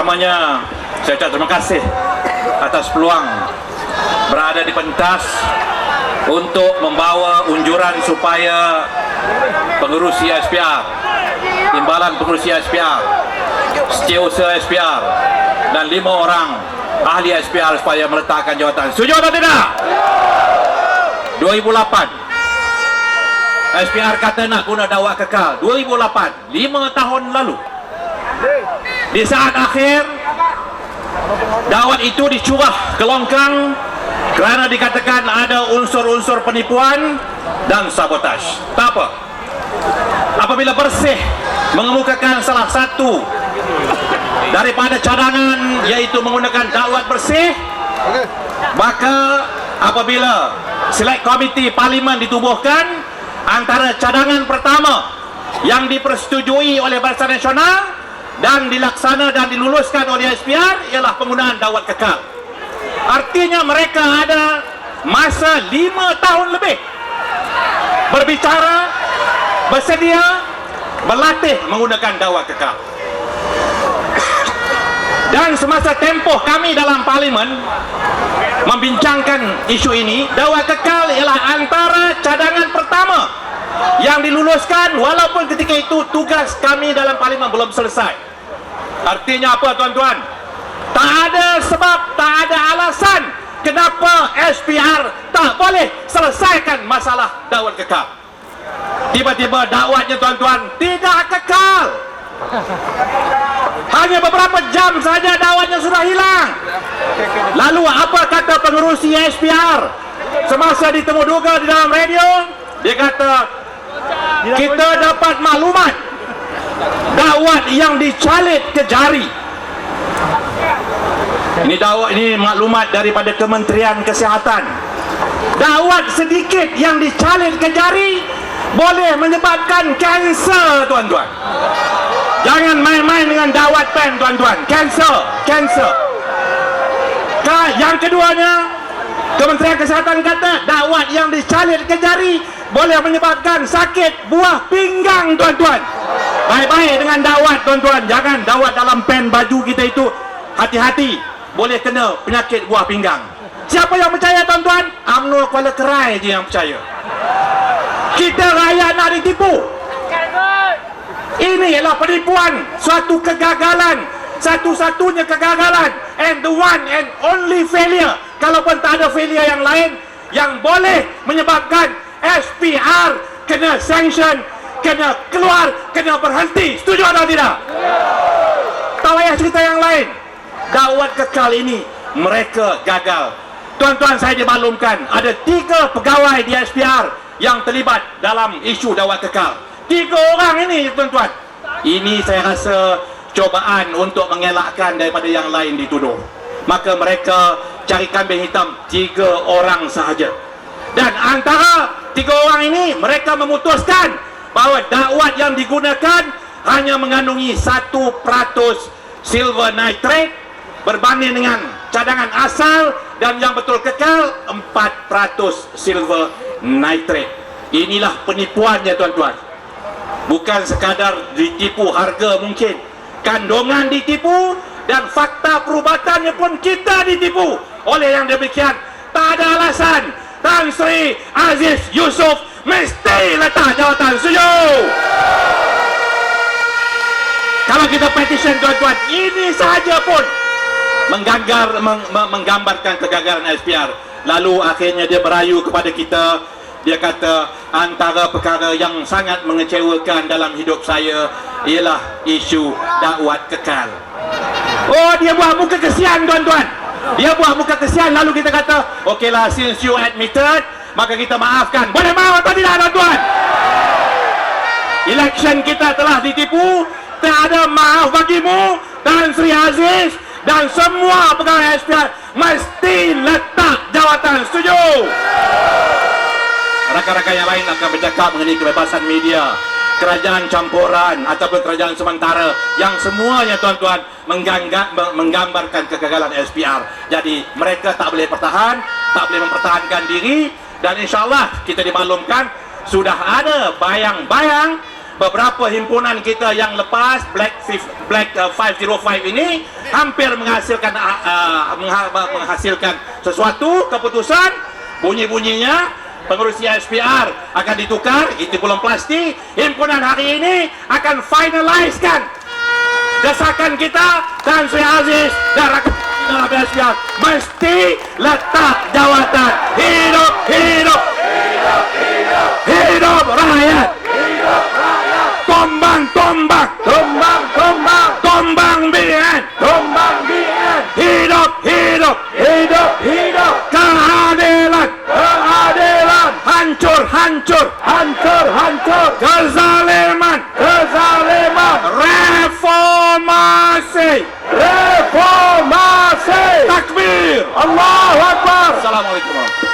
Pertamanya, saya ucap terima kasih atas peluang berada di pentas untuk membawa unjuran supaya pengerusi SPR, timbalan pengerusi SPR, setiausaha SPR dan 5 orang ahli SPR supaya meletakkan jawatan. Setuju atau tidak? 2008 SPR kata nak guna dakwah kekal. 2008, 5 tahun lalu. Di saat akhir, dakwah itu dicurah ke longkang kerana dikatakan ada unsur-unsur penipuan dan sabotaj. Tak apa. Apabila bersih mengemukakan salah satu daripada cadangan, iaitu menggunakan dakwah bersih, maka apabila select komiti parlimen ditubuhkan, antara cadangan pertama yang dipersetujui oleh Barisan Nasional dan dilaksana dan diluluskan oleh SPR ialah penggunaan dakwah kekal. Artinya mereka ada masa 5 tahun lebih berbicara, bersedia, berlatih menggunakan dakwah kekal. Dan semasa tempoh kami dalam parlimen membincangkan isu ini, dakwah kekal ialah antara cadangan pertama yang diluluskan, walaupun ketika itu tugas kami dalam parlimen belum selesai. Artinya apa, tuan-tuan? Tak ada sebab, tak ada alasan kenapa SPR tak boleh selesaikan masalah dakwah kekal. Tiba-tiba dakwahnya, tuan-tuan, tidak kekal. Hanya beberapa jam saja dakwahnya sudah hilang. Lalu apa kata pengerusi SPR semasa ditemu duga di dalam radio? Dia kata, kita dapat maklumat dakwah yang dicalit ke jari. Ini maklumat daripada Kementerian Kesihatan. Dakwah sedikit yang dicalit ke jari boleh menyebabkan kanser, tuan-tuan. Jangan main-main dengan dakwah pen, tuan-tuan. Kanser. Yang keduanya, Kementerian Kesihatan kata dakwah yang dicalit ke jari boleh menyebabkan sakit buah pinggang, tuan-tuan. Baik-baik dengan dakwah, tuan-tuan. Jangan dakwah dalam pen baju kita itu. Hati-hati, boleh kena penyakit buah pinggang. Siapa yang percaya, tuan-tuan? UMNO Kuala Kerai je yang percaya. Kita rakyat nak ditipu. Ini ialah penipuan, suatu kegagalan, satu-satunya kegagalan, and the one and only failure. Kalaupun tak ada failure yang lain yang boleh menyebabkan SPR kena sanction, kena keluar, kena berhenti. Setuju atau tidak? Tak payah cerita yang lain. Dakwah kekal ini mereka gagal. Tuan-tuan, saya dimaklumkan ada 3 pegawai di SPR yang terlibat dalam isu dakwah kekal. 3 orang ini, tuan-tuan. Ini saya rasa cobaan untuk mengelakkan daripada yang lain dituduh. Maka mereka cari kambing hitam 3 orang sahaja. Dan antara 3 orang ini, mereka memutuskan bahawa dakwah yang digunakan hanya mengandungi 1% silver nitrate berbanding dengan cadangan asal, dan yang betul kekal 4% silver nitrate. Inilah penipuannya, tuan-tuan. Bukan sekadar ditipu harga mungkin, kandungan ditipu, dan fakta perubatannya pun kita ditipu. Oleh yang demikian, tak ada alasan Tan Sri Aziz Yusof mesti letak jawatan. Setuju? Kalau kita petition, tuan-tuan, ini sahaja pun menggambarkan kegagalan SPR. Lalu akhirnya dia merayu kepada kita. Dia kata, antara perkara yang sangat mengecewakan dalam hidup saya ialah isu dakwah kekal. Oh, dia buat muka kesian, tuan-tuan. Dia buat muka kesian. Lalu kita kata, okeylah, since you admitted, maka kita maafkan. Boleh maaf atau tidak, tuan-tuan? Election kita telah ditipu. Tak ada maaf bagimu, Tan Sri Aziz, dan semua pegawai SPR mesti letak jawatan. Setuju? Rakan-rakan yang lain akan bercakap mengenai kebebasan media, kerajaan campuran ataupun kerajaan sementara, yang semuanya, tuan-tuan, menggambarkan kegagalan SPR. Jadi mereka tak boleh bertahan, tak boleh mempertahankan diri. Dan insyaAllah kita dimaklumkan sudah ada bayang-bayang beberapa himpunan kita yang lepas Black 505 ini hampir menghasilkan sesuatu keputusan. Bunyi-bunyinya pengurus SPR akan ditukar, itu belum pasti. Himpunan hari ini akan finalisekan desakan kita, dan Sri Aziz dan rakyat dalam SPR mesti letak jawatan. Hidup, hidup, hidup, hidup, hidup rakyat, hidup rakyat. Tombang, tombang, tombang, tombang, tombang BN, tombang BN. Hidup, hidup, hidup, hidup. Keadilan, keadilan. Hancur, hancur, hancur, hancur. Kezaliman, kezaliman. Reformasi, reformasi. Takbir. Allahu Akbar. Assalamualaikum warahmatullahi wabarakatuh.